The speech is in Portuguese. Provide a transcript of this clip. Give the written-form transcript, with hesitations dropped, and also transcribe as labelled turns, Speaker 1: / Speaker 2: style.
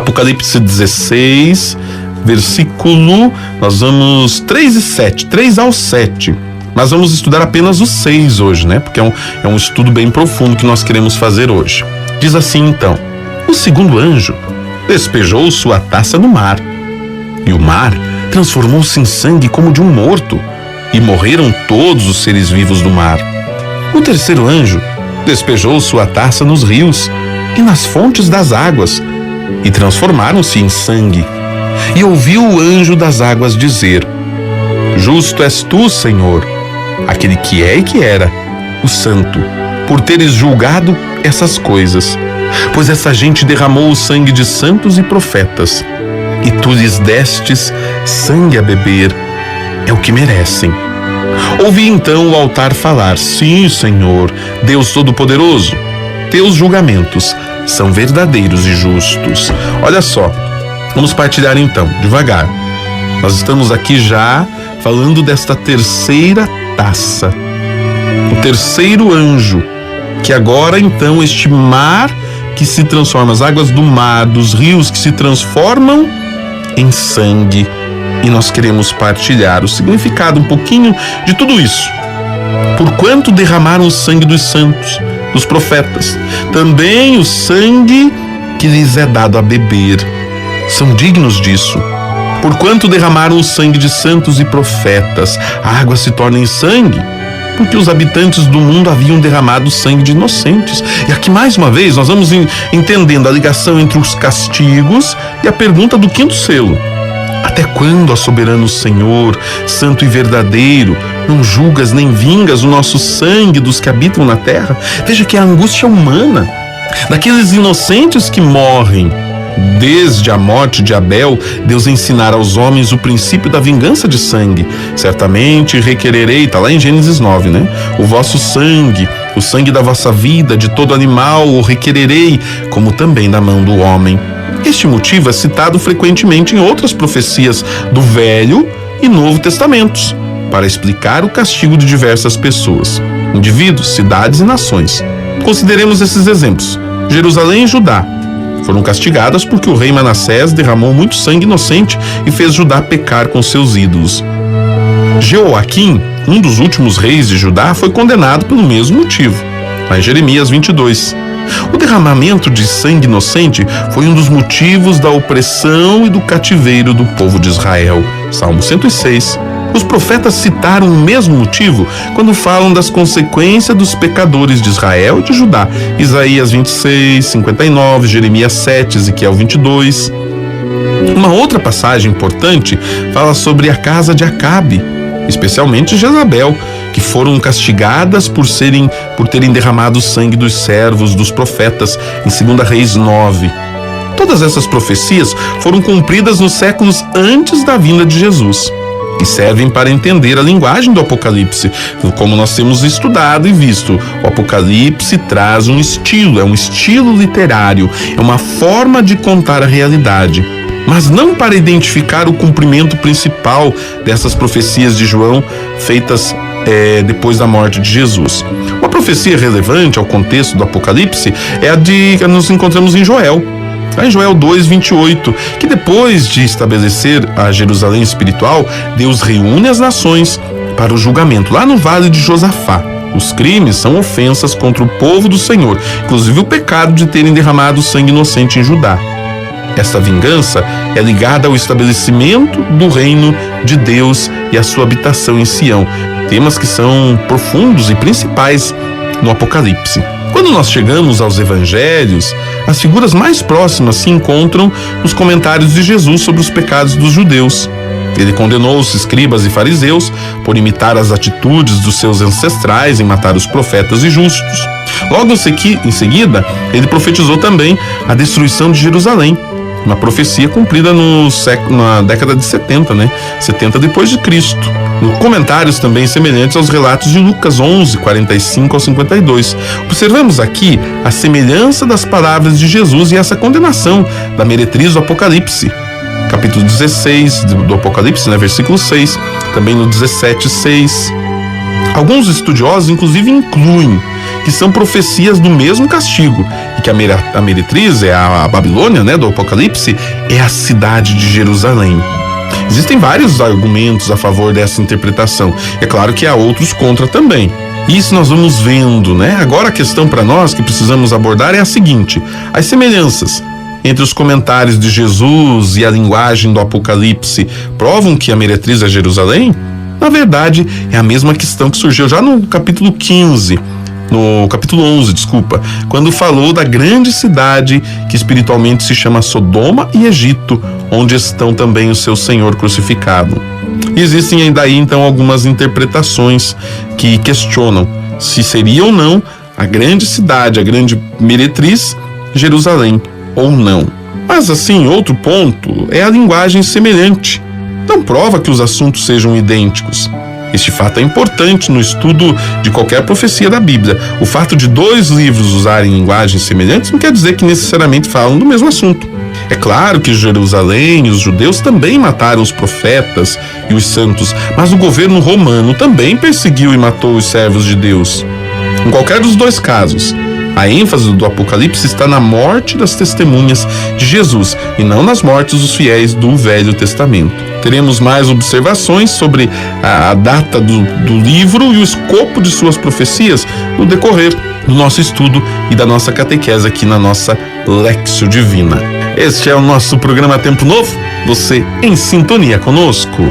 Speaker 1: Apocalipse 16, versículo, nós vamos 3 e 7, 3 ao 7. Mas vamos estudar apenas o 6 hoje, né? Porque é um estudo bem profundo que nós queremos fazer hoje. Diz assim então: o segundo anjo despejou sua taça no mar, e o mar transformou-se em sangue como de um morto, e morreram todos os seres vivos do mar. O terceiro anjo despejou sua taça nos rios e nas fontes das águas, e transformaram-se em sangue. E ouviu o anjo das águas dizer: justo és tu, Senhor, aquele que é e que era, o Santo, por teres julgado essas coisas, pois essa gente derramou o sangue de santos e profetas, e tu lhes destes sangue a beber, é o que merecem. Ouvi então o altar falar: sim, Senhor, Deus Todo-Poderoso, teus julgamentos são verdadeiros e justos. Olha só, vamos partilhar então, devagar. Nós estamos aqui já falando desta terceira taça, o terceiro anjo, que agora então este mar que se transforma, as águas do mar, dos rios que se transformam em sangue. E nós queremos partilhar o significado um pouquinho de tudo isso. Porquanto derramaram o sangue dos santos, dos profetas, também o sangue que lhes é dado a beber, são dignos disso. Porquanto derramaram o sangue de santos e profetas, a água se torna em sangue, porque os habitantes do mundo haviam derramado sangue de inocentes. E aqui mais uma vez nós vamos entendendo a ligação entre os castigos e a pergunta do quinto selo. Até quando, ó soberano Senhor, santo e verdadeiro, não julgas nem vingas o nosso sangue dos que habitam na terra? Veja que a angústia humana daqueles inocentes que morrem. Desde a morte de Abel, Deus ensinara aos homens o princípio da vingança de sangue. Certamente requererei, está lá em Gênesis 9, né? O vosso sangue, o sangue da vossa vida, de todo animal, o requererei, como também da mão do homem. Este motivo é citado frequentemente em outras profecias do Velho e Novo Testamentos, para explicar o castigo de diversas pessoas, indivíduos, cidades e nações. Consideremos esses exemplos. Jerusalém e Judá foram castigadas porque o rei Manassés derramou muito sangue inocente e fez Judá pecar com seus ídolos. Jeoaquim, um dos últimos reis de Judá, foi condenado pelo mesmo motivo, lá em Jeremias 22. O derramamento de sangue inocente foi um dos motivos da opressão e do cativeiro do povo de Israel. Salmo 106. Os profetas citaram o mesmo motivo quando falam das consequências dos pecadores de Israel e de Judá. Isaías 26, 59, Jeremias 7, Ezequiel 22. Uma outra passagem importante fala sobre a casa de Acabe, especialmente Jezabel, que foram castigadas por terem derramado o sangue dos servos, dos profetas, em 2 Reis 9. Todas essas profecias foram cumpridas nos séculos antes da vinda de Jesus e servem para entender a linguagem do Apocalipse. Como nós temos estudado e visto, o Apocalipse traz um estilo, é um estilo literário, é uma forma de contar a realidade, mas não para identificar o cumprimento principal dessas profecias de João feitas depois da morte de Jesus. Uma profecia relevante ao contexto do Apocalipse é a que nós encontramos em Joel. Em Joel 2:28, que depois de estabelecer a Jerusalém espiritual, Deus reúne as nações para o julgamento, lá no vale de Josafá. Os crimes são ofensas contra o povo do Senhor, inclusive o pecado de terem derramado sangue inocente em Judá. Esta vingança é ligada ao estabelecimento do reino de Deus e à sua habitação em Sião, temas que são profundos e principais no Apocalipse. Quando nós chegamos aos evangelhos, as figuras mais próximas se encontram nos comentários de Jesus sobre os pecados dos judeus. Ele condenou os escribas e fariseus por imitar as atitudes dos seus ancestrais em matar os profetas e justos. Logo em seguida, ele profetizou também a destruição de Jerusalém, uma profecia cumprida na década de 70, 70 depois de Cristo. Comentários também semelhantes aos relatos de Lucas 11, 45 ao 52. Observamos aqui a semelhança das palavras de Jesus e essa condenação da meretriz do Apocalipse. Capítulo 16 do Apocalipse, versículo 6, também no 17, 6. Alguns estudiosos, inclusive, incluem que são profecias do mesmo castigo, e que a meretriz, a Babilônia, né, do Apocalipse, é a cidade de Jerusalém. Existem vários argumentos a favor dessa interpretação. É claro que há outros contra também. Isso nós vamos vendo, né? Agora a questão para nós que precisamos abordar é a seguinte: as semelhanças entre os comentários de Jesus e a linguagem do Apocalipse provam que a meretriz é Jerusalém? Na verdade, é a mesma questão que surgiu já no capítulo 11, quando falou da grande cidade que espiritualmente se chama Sodoma e Egito, onde estão também o seu Senhor crucificado. E existem ainda aí, então, algumas interpretações que questionam se seria ou não a grande cidade, a grande meretriz, Jerusalém, ou não. Mas, assim, outro ponto é a linguagem semelhante. Não prova que os assuntos sejam idênticos. Este fato é importante no estudo de qualquer profecia da Bíblia. O fato de 2 livros usarem linguagens semelhantes não quer dizer que necessariamente falam do mesmo assunto. É claro que Jerusalém e os judeus também mataram os profetas e os santos, mas o governo romano também perseguiu e matou os servos de Deus. Em qualquer dos 2 casos, a ênfase do Apocalipse está na morte das testemunhas de Jesus e não nas mortes dos fiéis do Velho Testamento. Teremos mais observações sobre a data do livro e o escopo de suas profecias no decorrer do nosso estudo e da nossa catequese aqui na nossa Lexio Divina. Este é o nosso programa Tempo Novo, você em sintonia conosco.